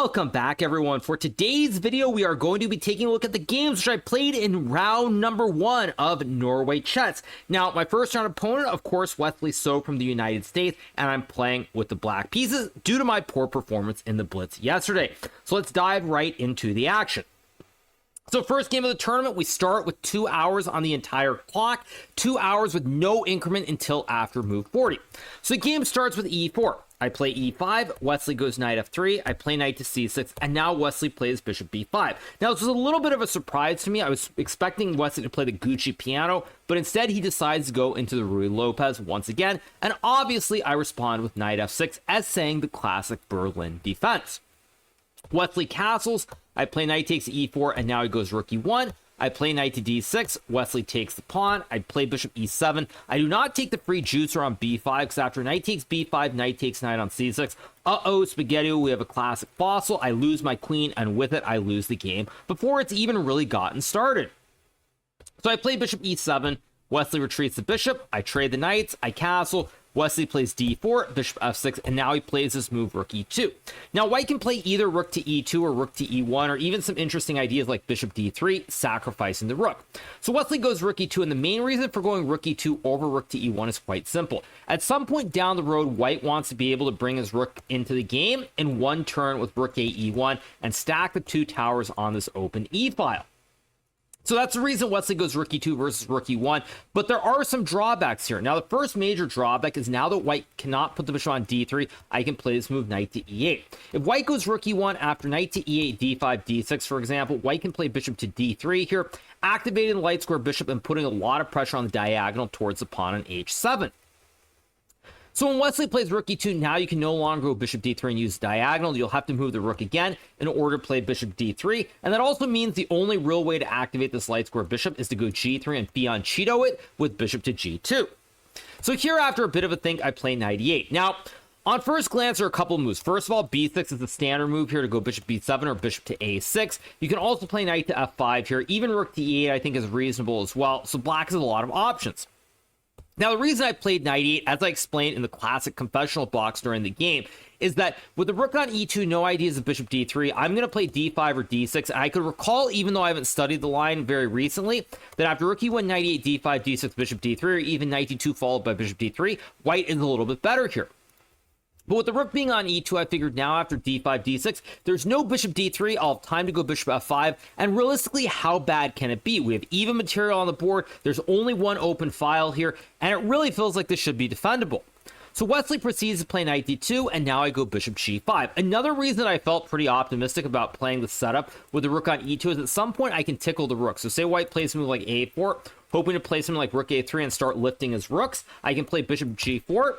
Welcome back, everyone. For today's video, we are going to be taking a look at the games which I played in round number 1 of Norway Chess. Now, my first round opponent, of course, Wesley So from the United States, and I'm playing with the black pieces due to my poor performance in the Blitz yesterday. So let's dive right into the action. So first game of the tournament, we start with 2 hours on the entire clock, 2 hours with no increment until after move 40. So the game starts with e4. I play e5, Wesley goes knight f3, I play knight to c6, and now Wesley plays bishop b5. Now, this was a little bit of a surprise to me. I was expecting Wesley to play the Gucci piano, but instead he decides to go into the Ruy Lopez once again, and obviously I respond with knight f6 as saying the classic Berlin defense. Wesley castles, I play knight takes e4, and now he goes rook e1. I play knight to d6, Wesley takes the pawn, I play bishop e7. I do not take the free juicer on b5, because after knight takes b5, knight takes knight on c6. Uh-oh, spaghetti, we have a classic fossil. I lose my queen, and with it, I lose the game before it's even really gotten started. So I play bishop e7, Wesley retreats the bishop, I trade the knights, I castle, Wesley plays d4, bishop f6, and now he plays this move rook e2. Now, white can play either rook to e2 or rook to e1, or even some interesting ideas like bishop d3, sacrificing the rook. So Wesley goes rook e2, and the main reason for going rook e2 over rook to e1 is quite simple. At some point down the road, white wants to be able to bring his rook into the game in one turn with rook a e1 and stack the two towers on this open e-file. So that's the reason Wesley goes rook e2 versus rook e1, but there are some drawbacks here. Now, the first major drawback is now that white cannot put the bishop on d3, I can play this move knight to e8. If white goes rook e1 after knight to e8, d5, d6, for example, white can play bishop to d3 here, activating the light square bishop and putting a lot of pressure on the diagonal towards the pawn on h7. So when Wesley plays rook e2, now you can no longer go bishop d3 and use diagonal. You'll have to move the rook again in order to play bishop d3. And that also means the only real way to activate this light square bishop is to go g3 and fianchetto it with bishop to g2. So here, after a bit of a think, I play knight e8. Now, on first glance, there are a couple of moves. First of all, b6 is the standard move here to go bishop b7 or bishop to a6. You can also play knight to f5 here. Even rook to e8, I think, is reasonable as well. So black has a lot of options. Now, the reason I played knight e8, as I explained in the classic confessional box during the game, is that with the rook on e2, no ideas of bishop d3, I'm going to play d5 or d6. And I could recall, even though I haven't studied the line very recently, that after rook e1, knight e8, d5, d6, bishop d3, or even knight d2 followed by bishop d3, white is a little bit better here. But with the rook being on e2, I figured now after d5, d6, there's no bishop d3. I'll have time to go bishop f5. And realistically, how bad can it be? We have even material on the board. There's only one open file here, and it really feels like this should be defendable. So Wesley proceeds to play knight d2, and now I go bishop g5. Another reason I felt pretty optimistic about playing the setup with the rook on e2 is at some point I can tickle the rook. So say white plays a move like a4, hoping to play something like rook a3 and start lifting his rooks. I can play bishop g4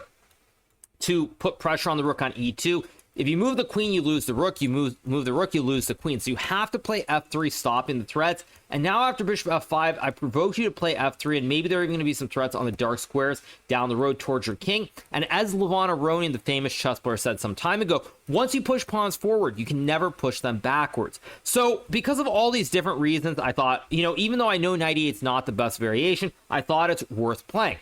to put pressure on the rook on e2. If you move the queen, you lose the rook. You move the rook, you lose the queen. So you have to play f3, stopping the threats. And now after bishop f5, I provoke you to play f3, and maybe there are even going to be some threats on the dark squares down the road towards your king. And as Levon Aronian, the famous chess player, said some time ago, once you push pawns forward, you can never push them backwards. So because of all these different reasons, I thought, even though I know knight e8 is not the best variation, I thought it's worth playing.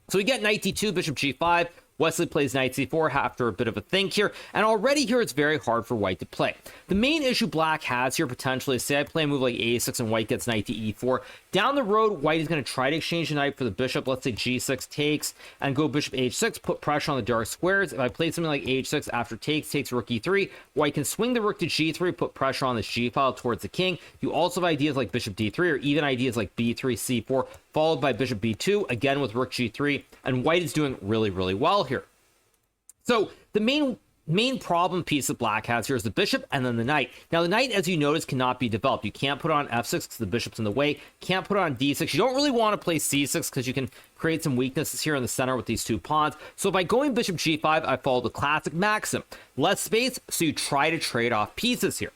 So we get knight d2, bishop g5. Wesley plays knight c4 after a bit of a think here, and already here it's very hard for white to play. The main issue black has here potentially is, say I play a move like a6 and white gets knight to e4. Down the road, white is going to try to exchange the knight for the bishop. Let's say g6 takes and go bishop h6, put pressure on the dark squares. If I play something like h6 after takes rook e3, white can swing the rook to g3, put pressure on this g file towards the king. You also have ideas like bishop d3 or even ideas like b3, c4, followed by bishop b2, again with rook g3, and white is doing really, really well here. So the main problem piece that black has here is the bishop and then the knight. Now, the knight, as you notice, cannot be developed. You can't put on f6 because the bishop's in the way. Can't put on d6. You don't really want to play c6 because you can create some weaknesses here in the center with these two pawns. So by going bishop g5, I follow the classic maxim. Less space, so you try to trade off pieces here.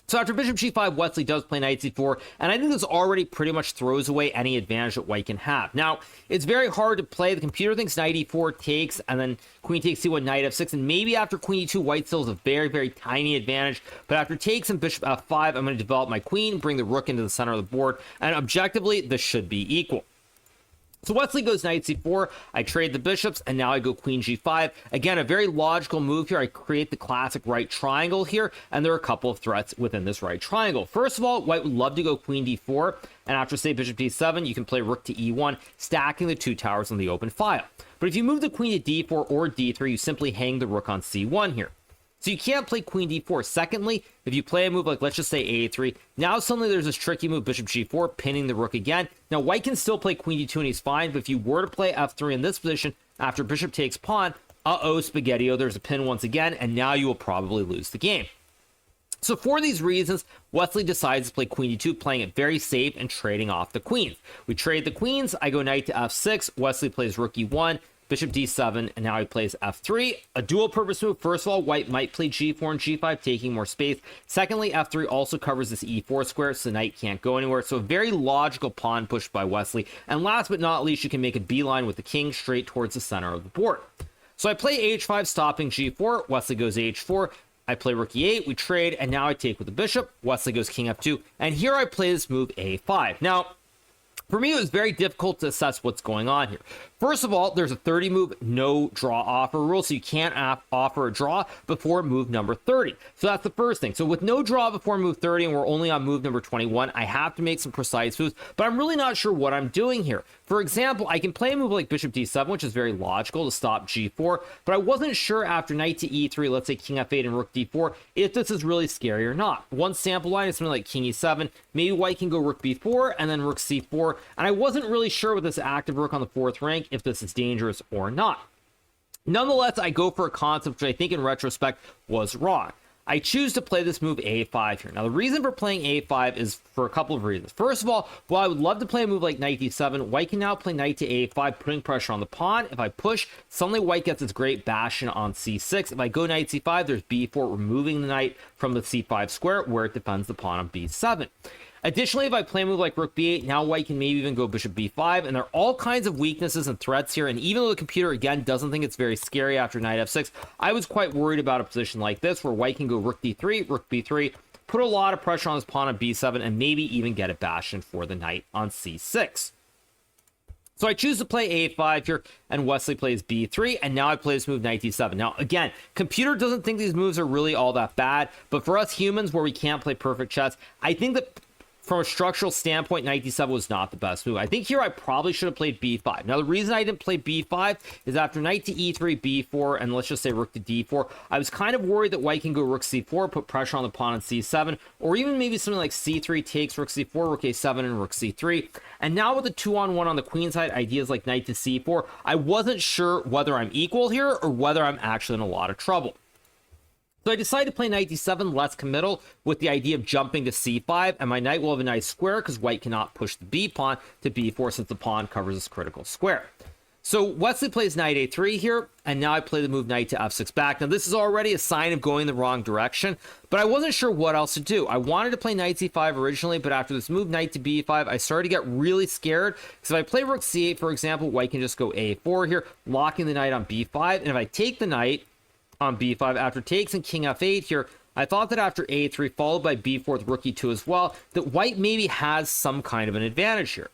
So after bishop g5, Wesley does play knight c4, and I think this already pretty much throws away any advantage that white can have. Now, it's very hard to play. The computer thinks knight e4 takes, and then queen takes c1, knight f6, and maybe after queen e2, white still has a very, very tiny advantage. But after takes and bishop f5, I'm going to develop my queen, bring the rook into the center of the board, and objectively, this should be equal. So Wesley goes knight c4, I trade the bishops, and now I go queen g5. Again, a very logical move here. I create the classic right triangle here, and there are a couple of threats within this right triangle. First of all, white would love to go queen d4, and after, say, bishop d7, you can play rook to e1, stacking the two towers on the open file. But if you move the queen to d4 or d3, you simply hang the rook on c1 here. So you can't play queen d4. Secondly, if you play a move like, let's just say a3, now suddenly there's this tricky move, bishop g4, pinning the rook again. Now white can still play queen d2 and he's fine, but if you were to play f3 in this position, after bishop takes pawn, spaghetti-o, there's a pin once again, and now you will probably lose the game. So for these reasons, Wesley decides to play queen d2, playing it very safe and trading off the queens. We trade the queens, I go knight to f6, Wesley plays rook e1, bishop d7, and now he plays f3. A dual purpose move. First of all, white might play g4 and g5, taking more space. Secondly, f3 also covers this e4 square, so the knight can't go anywhere. So a very logical pawn push by Wesley. And last but not least, you can make a beeline with the king straight towards the center of the board. So I play h5, stopping g4. Wesley goes h4. I play rook e8, we trade, and now I take with the bishop. Wesley goes king f2, and here I play this move a5. Now, for me, it was very difficult to assess what's going on here. First of all, there's a 30 move no draw offer rule, so you can't offer a draw before move number 30. So that's the first thing. So with no draw before move 30, and we're only on move number 21, I have to make some precise moves, but I'm really not sure what I'm doing here. For example, I can play a move like bishop d7, which is very logical to stop g4, but I wasn't sure after knight to e3, let's say king f8 and rook d4, if this is really scary or not. One sample line is something like king e7, maybe white can go rook b4 and then rook c4, and I wasn't really sure with this active rook on the fourth rank if this is dangerous or not. Nonetheless, I go for a concept which I think in retrospect was wrong. I choose to play this move a5 here. Now, the reason for playing a5 is for a couple of reasons. First of all, while I would love to play a move like knight d7, white can now play knight to a5, putting pressure on the pawn. If I push, suddenly white gets its great bastion on c6. If I go knight c5, there's b4, removing the knight from the c5 square where it defends the pawn on b7. Additionally, if I play a move like rook b8, now white can maybe even go bishop b5, and there are all kinds of weaknesses and threats here, and even though the computer, again, doesn't think it's very scary after knight f6, I was quite worried about a position like this, where white can go rook d3, rook b3, put a lot of pressure on his pawn on b7, and maybe even get a bastion for the knight on c6. So I choose to play a5 here, and Wesley plays b3, and now I play this move knight d7. Now, again, computer doesn't think these moves are really all that bad, but for us humans, where we can't play perfect chess, I think that from a structural standpoint, knight d7 was not the best move. I think here I probably should have played b5. Now, the reason I didn't play b5 is after knight to e3, b4, and let's just say rook to d4, I was kind of worried that white can go rook c4, put pressure on the pawn on c7, or even maybe something like c3 takes rook c4, rook a7, and rook c3. And now with the 2-on-1 on the queen side, ideas like knight to c4, I wasn't sure whether I'm equal here or whether I'm actually in a lot of trouble. So I decided to play knight d7, less committal, with the idea of jumping to c5, and my knight will have a nice square because white cannot push the b pawn to b4 since the pawn covers this critical square. So Wesley plays knight a3 here, and now I play the move knight to f6 back. Now this is already a sign of going the wrong direction, but I wasn't sure what else to do. I wanted to play knight c5 originally, but after this move knight to b5, I started to get really scared, because if I play rook c8, for example, white can just go a4 here, locking the knight on b5, and if I take the knight on b5 after takes and king f8 here, I thought that after a3 followed by b4 with rook e2 as well, that white maybe has some kind of an advantage here.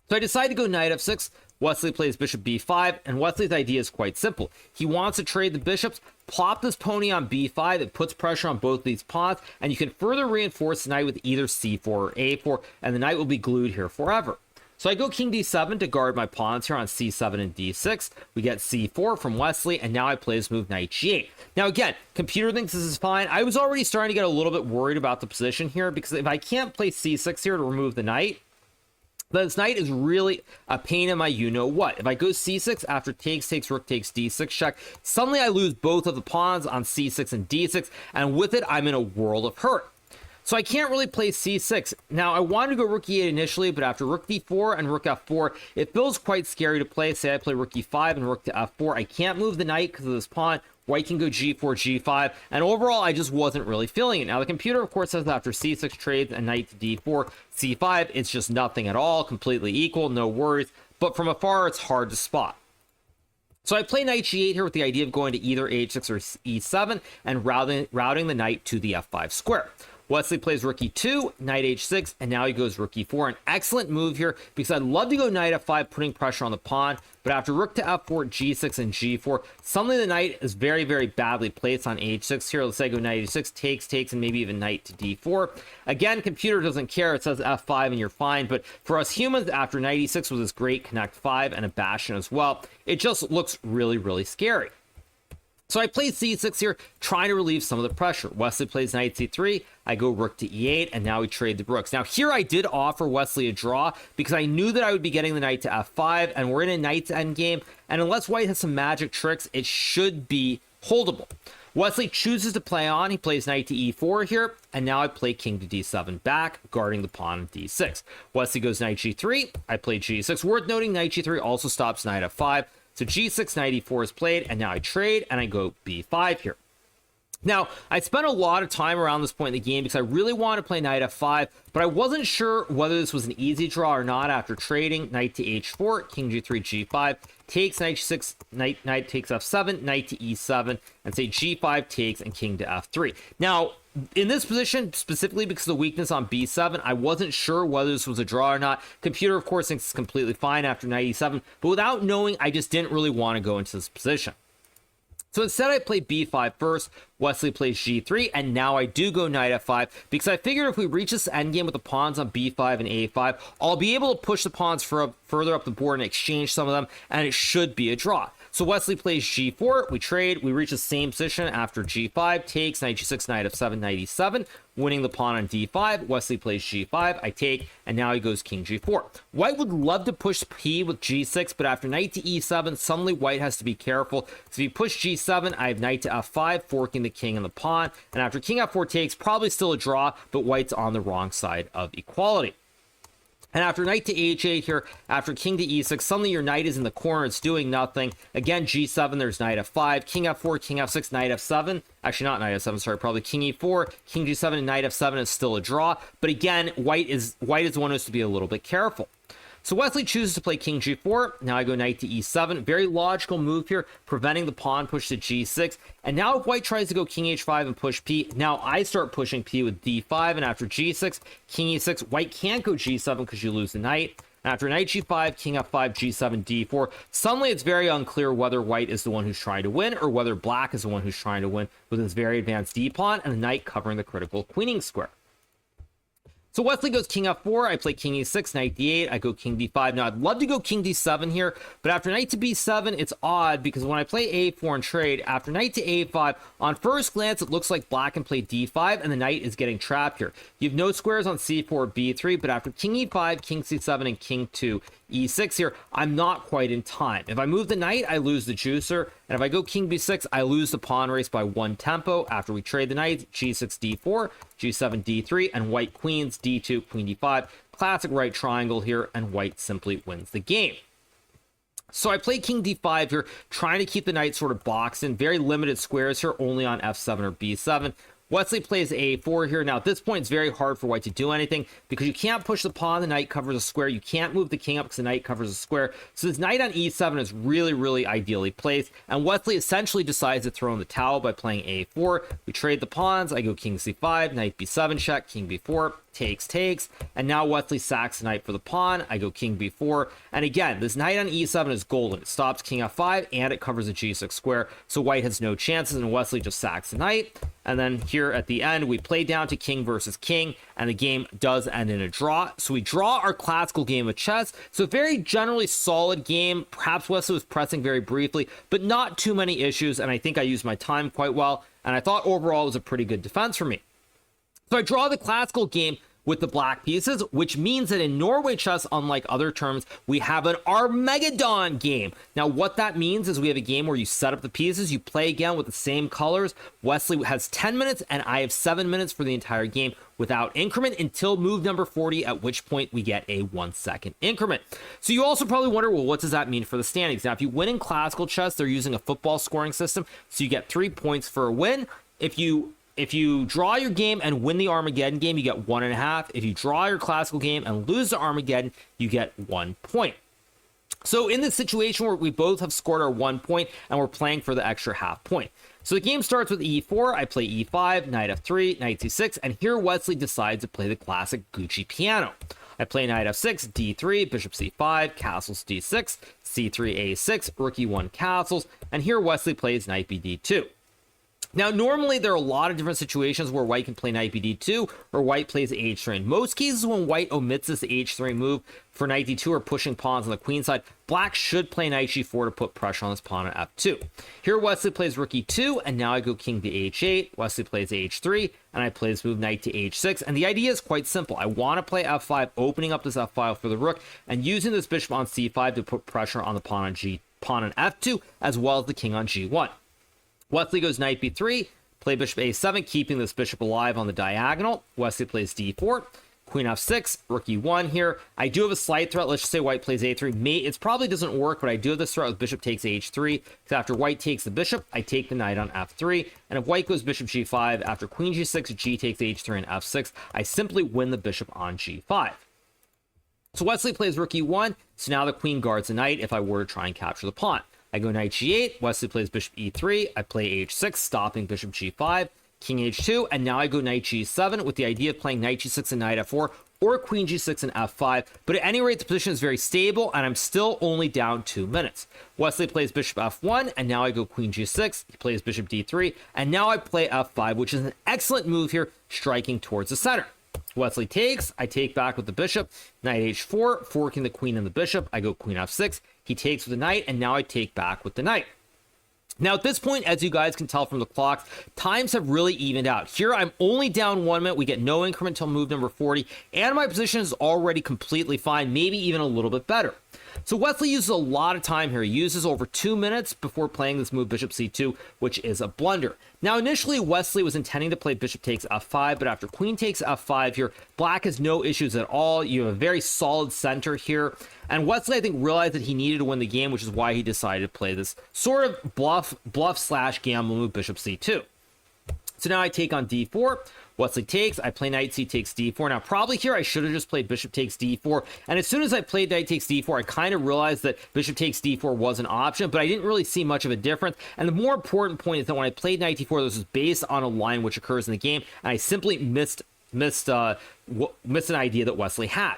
So I decided to go knight f6. Wesley plays bishop b5, and Wesley's idea is quite simple. He wants to trade the bishops, plop this pony on b5, it puts pressure on both these pawns, and you can further reinforce the knight with either c4 or a4, and the knight will be glued here forever. So I go king d7 to guard my pawns here on c7 and d6. We get c4 from Wesley, and now I play this move knight g8. Now again, computer thinks this is fine. I was already starting to get a little bit worried about the position here, because if I can't play c6 here to remove the knight, then this knight is really a pain in my you-know-what. If I go c6 after takes, rook takes d6 check, suddenly I lose both of the pawns on c6 and d6, and with it, I'm in a world of hurt. So I can't really play c6. Now, I wanted to go rook e8 initially, but after rook d4 and rook f4, it feels quite scary to play. Say I play rook e5 and rook to f4. I can't move the knight because of this pawn. White can go g4, g5, and overall, I just wasn't really feeling it. Now, the computer, of course, says that after c6 trades and knight to d4, c5, it's just nothing at all, completely equal, no worries, but from afar, it's hard to spot. So I play knight g8 here with the idea of going to either h6 or e7 and routing the knight to the f5 square. Wesley plays rook e2, knight h6, and now he goes rook e4. An excellent move here because I'd love to go knight f5, putting pressure on the pawn, but after rook to f4, g6, and g4, suddenly the knight is very, very badly placed on h6 here. Let's say I go knight h6, takes, and maybe even knight to d4. Again, computer doesn't care. It says f5 and you're fine, but for us humans, after knight e6 was this great connect 5 and a bastion as well, it just looks really, really scary. So I play c6 here, trying to relieve some of the pressure. Wesley plays knight c3, I go rook to e8, and now we trade the rooks. Now here I did offer Wesley a draw because I knew that I would be getting the knight to f5, and we're in a knight's endgame, and unless white has some magic tricks, it should be holdable. Wesley chooses to play on. He plays knight to e4 here, and now I play king to d7 back, guarding the pawn on d6. Wesley goes knight g3, I play g6. Worth noting, knight g3 also stops knight f5. So g6, knight e4 is played, and now I trade, and I go b5 here. Now, I spent a lot of time around this point in the game because I really wanted to play knight f5, but I wasn't sure whether this was an easy draw or not after trading. Knight to h4, king g3, g5, takes, knight g6, knight takes f7, knight to e7, and say g5 takes, and king to f3. Now, in this position, specifically because of the weakness on b7, I wasn't sure whether this was a draw or not. Computer, of course, thinks it's completely fine after knight e7, but without knowing, I just didn't really want to go into this position. So instead, I play b5 first, Wesley plays g3, and now I do go knight f5, because I figured if we reach this endgame with the pawns on b5 and a5, I'll be able to push the pawns further up the board and exchange some of them, and it should be a draw. So Wesley plays g4, we trade, we reach the same position after g5, takes, knight g6, knight f7, knight e7, winning the pawn on d5. Wesley plays g5, I take, and now he goes king g4. White would love to push p with g6, but after knight to e7, suddenly white has to be careful. So if you push g7, I have knight to f5, forking the king and the pawn, and after king f4 takes, probably still a draw, but white's on the wrong side of equality. And after knight to h8 here, after king to e6, suddenly your knight is in the corner, it's doing nothing. Again, g7, there's knight f5, king f4, king f6, knight f7. Actually, not knight f7, sorry, probably king e4, king g7, and knight f7 is still a draw. But again, white is the one who has to be a little bit careful. So Wesley chooses to play king g4. Now I go knight to e7. Very logical move here, preventing the pawn push to g6. And now if white tries to go king h5 and push p, now I start pushing p with d5. And after g6, king e6, white can't go g7 because you lose the knight. And after knight g5, king f5, g7, d4, suddenly it's very unclear whether white is the one who's trying to win or whether black is the one who's trying to win with his very advanced d-pawn and the knight covering the critical queening square. So Wesley goes king f4, I play king e6, knight d8, I go king d5. Now I'd love to go king d7 here, but after knight to b7, it's odd because when I play a4 and trade, after knight to a5, on first glance, it looks like black can play d5 and the knight is getting trapped here. You have no squares on c4, b3, but after king e5, king c7, and king to e6 here, I'm not quite in time. If I move the knight, I lose the juicer, and if I go king b6, I lose the pawn race by one tempo. After we trade the knights, g6, d4, g7, d3, and white queens, d2, queen d5. Classic right triangle here, and white simply wins the game. So I play king d5 here, trying to keep the knight sort of boxed in. Very limited squares here, only on f7 or b7. Wesley plays a4 here. Now, at this point, it's very hard for white to do anything because you can't push the pawn. The knight covers a square. You can't move the king up because the knight covers a square. So this knight on e7 is really, really ideally placed. And Wesley essentially decides to throw in the towel by playing a4. We trade the pawns. I go king c5, knight b7 check, king b4, takes, and now Wesley sacks the knight for the pawn. I go king b4, and again, this knight on e7 is golden. It stops king f5, and it covers a g6 square, so white has no chances, and Wesley just sacks the knight. And then here at the end, we play down to king versus king, and the game does end in a draw. So we draw our classical game of chess. So a very generally solid game. Perhaps Wesley was pressing very briefly, but not too many issues, and I think I used my time quite well, and I thought overall it was a pretty good defense for me. So I draw the classical game with the black pieces, which means that in Norway chess, unlike other terms, we have an Armageddon game. Now, what that means is we have a game where you set up the pieces, you play again with the same colors. Wesley has 10 minutes, and I have 7 minutes for the entire game without increment until move number 40, at which point we get a 1 second increment. So you also probably wonder, well, what does that mean for the standings? Now, if you win in classical chess, they're using a football scoring system, so you get 3 points for a win. If you draw your game and win the Armageddon game, you get 1.5. If you draw your classical game and lose the Armageddon, you get 1 point. So in this situation where we both have scored our 1 point and we're playing for the extra half point. So the game starts with e4, I play e5, knight f3, knight c6, and here Wesley decides to play the classic Gucci piano. I play knight f6, d3, bishop c5, castles d6, c3, a6, rook e1 castles, and here Wesley plays knight bd2. Now, normally there are a lot of different situations where white can play knight bd2 or white plays h3. In most cases, when white omits this h3 move for knight d2 or pushing pawns on the queen side, black should play knight g4 to put pressure on this pawn at f2. Here, Wesley plays rook e2, and now I go king to h8. Wesley plays h3, and I play this move knight to h6. And the idea is quite simple. I want to play f5, opening up this f file for the rook, and using this bishop on c5 to put pressure on the pawn on f2, as well as the king on g1. Wesley goes knight b3, play bishop a7, keeping this bishop alive on the diagonal. Wesley plays d4, queen f6, rook e1 here. I do have a slight threat. Let's just say white plays a3. It probably doesn't work, but I do have this threat with bishop takes h3. Because after white takes the bishop, I take the knight on f3. And if white goes bishop g5, after queen g6, g takes h3 and f6, I simply win the bishop on g5. So Wesley plays rook e1, so now the queen guards the knight if I were to try and capture the pawn. I go knight g8, Wesley plays bishop e3, I play h6, stopping bishop g5, king h2, and now I go knight g7 with the idea of playing knight g6 and knight f4, or queen g6 and f5, but at any rate, the position is very stable, and I'm still only down 2 minutes. Wesley plays bishop f1, and now I go queen g6, he plays bishop d3, and now I play f5, which is an excellent move here, striking towards the center. Wesley takes, I take back with the bishop, knight h4, forking the queen and the bishop, I go queen f6, he takes with the knight, and now I take back with the knight. Now at this point, as you guys can tell from the clocks, times have really evened out. Here I'm only down 1 minute, we get no increment till move number 40, and my position is already completely fine, maybe even a little bit better. So Wesley uses a lot of time here. He uses over 2 minutes before playing this move bishop c2, which is a blunder. Now initially Wesley was intending to play bishop takes f5, but after queen takes f5 here, black has no issues at all. You have a very solid center here. And Wesley, I think, realized that he needed to win the game, which is why he decided to play this sort of bluff slash gamble move bishop c2. So now I take on d4. Wesley takes, I play knight c takes d4. Now probably here I should have just played bishop takes d4, and as soon as I played knight takes d4, I kind of realized that bishop takes d4 was an option, but I didn't really see much of a difference. And the more important point is that when I played knight d4, this was based on a line which occurs in the game, and I simply missed an idea that Wesley had.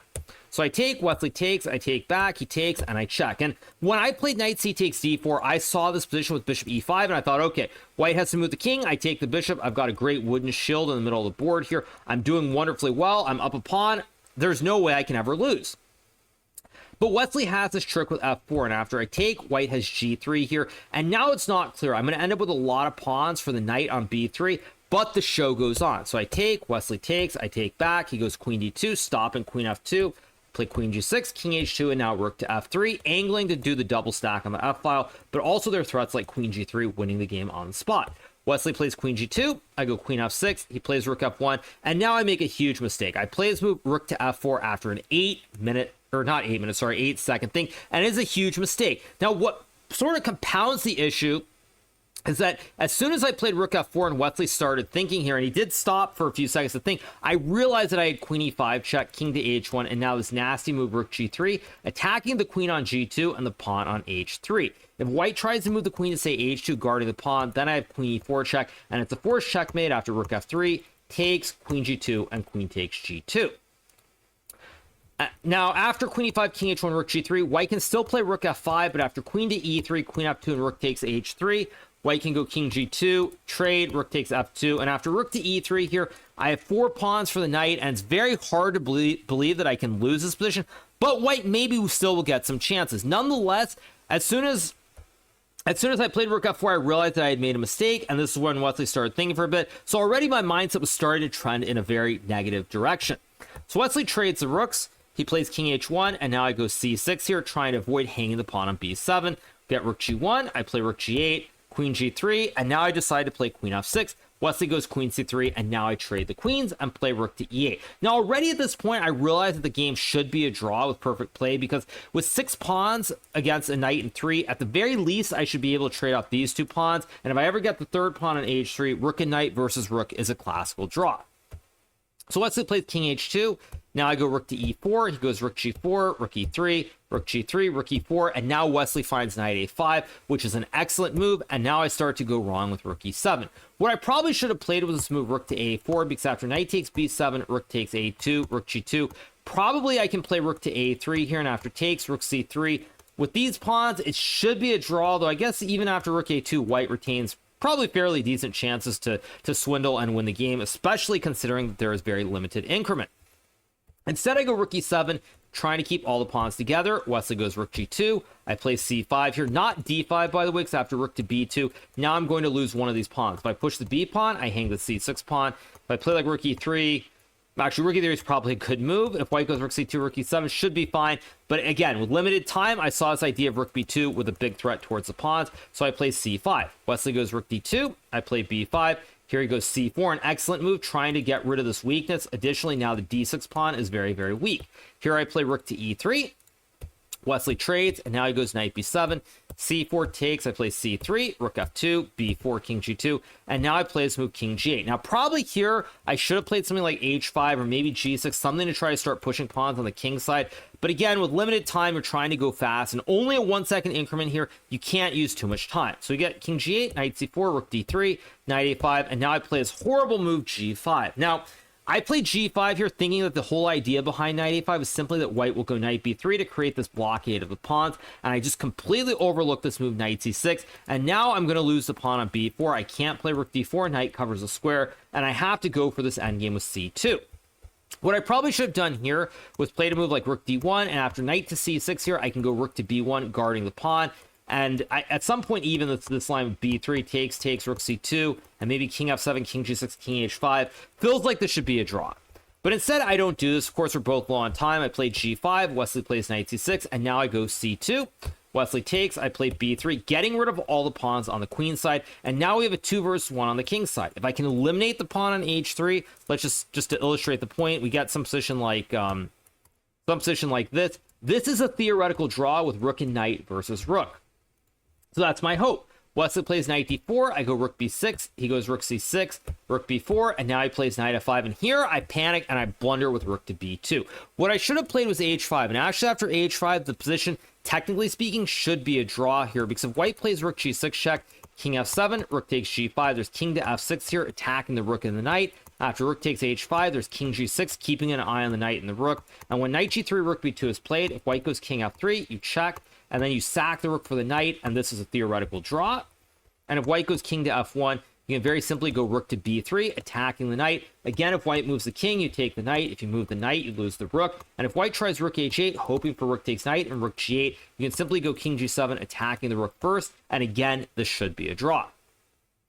So I take, Wesley takes, I take back, he takes, and I check. And when I played knight c takes d4, I saw this position with bishop e5, and I thought, okay, white has to move the king, I take the bishop, I've got a great wooden shield in the middle of the board here, I'm doing wonderfully well, I'm up a pawn, there's no way I can ever lose. But Wesley has this trick with f4, and after I take, white has g3 here, and now it's not clear. I'm going to end up with a lot of pawns for the knight on b3, but the show goes on. So I take, Wesley takes, I take back, he goes queen d2, stopping queen f2, play queen g6, king h2, and now rook to f3, angling to do the double stack on the f file, but also their threats like queen g3, winning the game on the spot. Wesley plays queen g2, I go queen f6, he plays rook f1, and now I make a huge mistake. I play this move rook to f4 after an 8-second thing, and it is a huge mistake. Now what sort of compounds the issue is that as soon as I played rook f4 and Wesley started thinking here, and he did stop for a few seconds to think, I realized that I had queen e5 check, king to h1, and now this nasty move rook g3, attacking the queen on g2 and the pawn on h3. If white tries to move the queen to say h2, guarding the pawn, then I have queen e4 check, and it's a forced checkmate after rook f3, takes, queen g2, and queen takes g2. Now, after queen e5, king h1, rook g3, white can still play rook f5, but after queen to e3, queen f2, and rook takes h3, white can go king g2, trade, rook takes f2, and after rook to e3 here, I have 4 pawns for the knight, and it's very hard to believe that I can lose this position, but white maybe still will get some chances. Nonetheless, as soon as I played rook f4, I realized that I had made a mistake, and this is when Wesley started thinking for a bit, so already my mindset was starting to trend in a very negative direction. So Wesley trades the rooks, he plays king h1, and now I go c6 here, trying to avoid hanging the pawn on b7, get rook g1, I play rook g8, queen g3, and now I decide to play queen f6. Wesley goes queen c3, and now I trade the queens and play rook to e8. Now already at this point, I realize that the game should be a draw with perfect play, because with 6 pawns against a knight and 3, at the very least, I should be able to trade off these 2 pawns, and if I ever get the 3rd pawn on h3, rook and knight versus rook is a classical draw. So Wesley plays king h2, now I go rook to e4, he goes rook g4, rook e3, rook g3, rook e4, and now Wesley finds knight a5, which is an excellent move, and now I start to go wrong with rook e7. What I probably should have played was this move rook to a4, because after knight takes b7, rook takes a2, rook g2. Probably I can play rook to a3 here, and after takes, rook c3. With these pawns, it should be a draw, though I guess even after rook a2, white retains probably fairly decent chances to swindle and win the game, especially considering that there is very limited increment. Instead, I go rook e7, trying to keep all the pawns together. Wesley goes rook g2. I play c5 here, not d5, by the way, because after rook to b2, now I'm going to lose one of these pawns. If I push the b pawn, I hang the c6 pawn. If I play like rook e3, actually, rook e3 is probably a good move. If white goes rook c2, rook e7 should be fine. But again, with limited time, I saw this idea of rook b2 with a big threat towards the pawns, so I play c5. Wesley goes rook d2. I play b5. Here he goes c4, an excellent move, trying to get rid of this weakness. Additionally, now the d6 pawn is very, very weak. Here I play rook to e3. Wesley trades, and now he goes knight b7. c4 takes, I play c3, rook f2, b4, king g2, and now I play this move king g8. Now, probably here, I should have played something like h5 or maybe g6, something to try to start pushing pawns on the king side. But again, with limited time, you're trying to go fast, and only a 1 second increment here, you can't use too much time. So we get king g8, knight c4, rook d3, knight a5, and now I play this horrible move g5. Now, I played g5 here thinking that the whole idea behind knight a5 is simply that white will go knight b3 to create this blockade of the pawns, and I just completely overlooked this move knight c6, and now I'm going to lose the pawn on b4. I can't play rook d4, knight covers the square, and I have to go for this endgame with c2. What I probably should have done here was played a move like rook d1, and after knight to c6 here, I can go rook to b1, guarding the pawn. And at some point, even this line of b3 takes rook c2, and maybe king f7, king g6, king h5, feels like this should be a draw. But instead, I don't do this. Of course, we're both low on time. I played g5, Wesley plays knight c6, and now I go c2. Wesley takes, I play b3, getting rid of all the pawns on the queen side, and now we have a 2 versus 1 on the king side. If I can eliminate the pawn on h3, let's just to illustrate the point, we get some position like this. This is a theoretical draw with rook and knight versus rook. So that's my hope. Wesley plays knight d4, I go rook b6, he goes rook c6, rook b4, and now he plays knight f5, and here I panic and I blunder with rook to b2. What I should have played was h5, and actually after h5, the position, technically speaking, should be a draw here, because if white plays rook g6 check, king f7, rook takes g5, there's king to f6 here, attacking the rook and the knight. After rook takes h5, there's king g6, keeping an eye on the knight and the rook, and when knight g3, rook b2 is played, if white goes king f3, you check, and then you sack the rook for the knight, and this is a theoretical draw. And if white goes king to f1, you can very simply go rook to b3, attacking the knight. Again, if white moves the king, you take the knight. If you move the knight, you lose the rook. And if white tries rook h8, hoping for rook takes knight and rook g8, you can simply go king g7, attacking the rook first. And again, this should be a draw.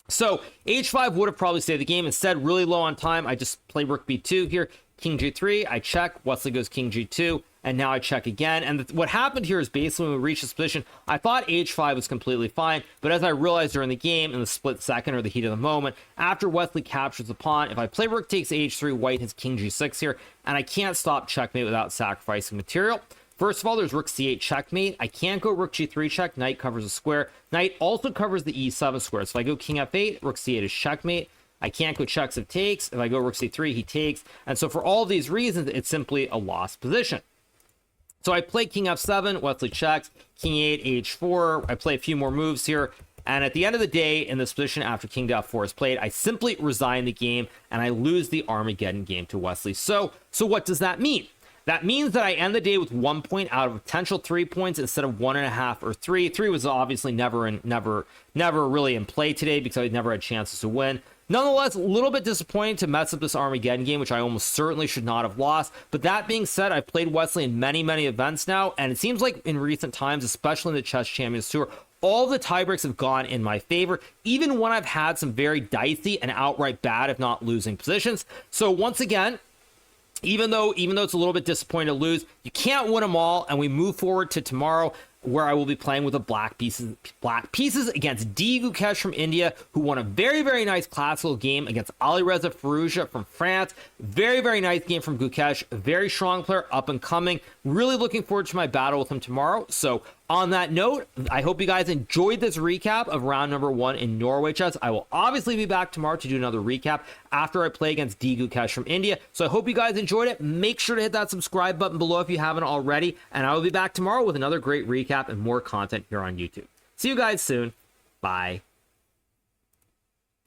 So h5 would have probably saved the game. Instead, really low on time, I just play rook b2 here. King g3, I check. Wesley goes king g2. And now I check again. And what happened here is basically when we reached this position, I thought h5 was completely fine. But as I realized during the game, in the split second or the heat of the moment, after Wesley captures the pawn, if I play rook takes h3, white has king g6 here. And I can't stop checkmate without sacrificing material. First of all, there's rook c8 checkmate. I can't go rook g3 check. Knight covers the square. Knight also covers the e7 square. So if I go king f8, rook c8 is checkmate. I can't go checks if takes. If I go rook c3, he takes. And so for all these reasons, it's simply a lost position. So I play king f7, Wesley checks, king 8, h4. I play a few more moves here. And at the end of the day, in this position after king to f4 is played, I simply resign the game and I lose the Armageddon game to Wesley. So what does that mean? That means that I end the day with 1 point out of potential 3 points instead of 1.5 or 3. 3 was obviously never really in play today because I never had chances to win. Nonetheless, a little bit disappointing to mess up this Armageddon game, which I almost certainly should not have lost. But that being said, I've played Wesley in many, many events now, and it seems like in recent times, especially in the Chess Champions Tour, all the tiebreaks have gone in my favor, even when I've had some very dicey and outright bad, if not losing positions. So once again, even though it's a little bit disappointing to lose, you can't win them all, and we move forward to tomorrow, where I will be playing with the black pieces against D. Gukesh from India, who won a very, very nice classical game against Alireza Firouzja from France. Very, very nice game from Gukesh. A very strong player, up and coming. Really looking forward to my battle with him tomorrow. So On that note, I hope you guys enjoyed this recap of round number 1 in Norway Chess. I will obviously be back tomorrow to do another recap after I play against D Gukesh from India. So I hope you guys enjoyed it. Make sure to hit that subscribe button below if you haven't already. And I will be back tomorrow with another great recap and more content here on YouTube. See you guys soon. Bye.